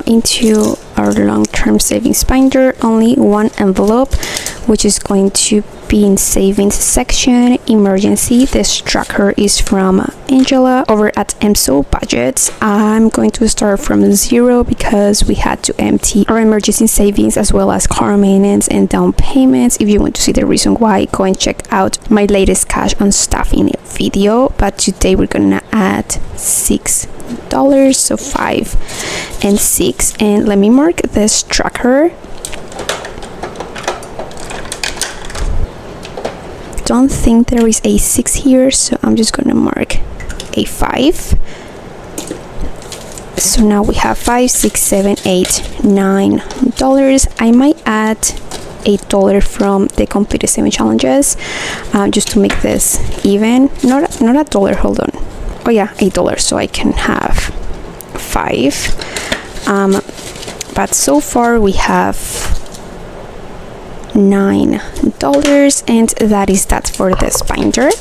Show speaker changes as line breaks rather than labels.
now into our long-term savings binder. Only one envelope, which is going to be in savings section, emergency. This tracker is from Angela over at MSO Budgets. I'm going to start from 0 because we had to empty our emergency savings as well as car maintenance and down payments. If you want to see the reason why, go and check out my latest cash on staffing video. But today we're gonna add $6, so 5 and 6, and let me mark this tracker. Don't think there is a 6 here, so I'm just gonna mark a 5. So now we have 5, 6, 7, 8, $9. I might add $8 from the completed 7 challenges, just to make this even. Not $1, hold on. Oh yeah, $8, so I can have 5. But so far we have $9, and that is that for this binder.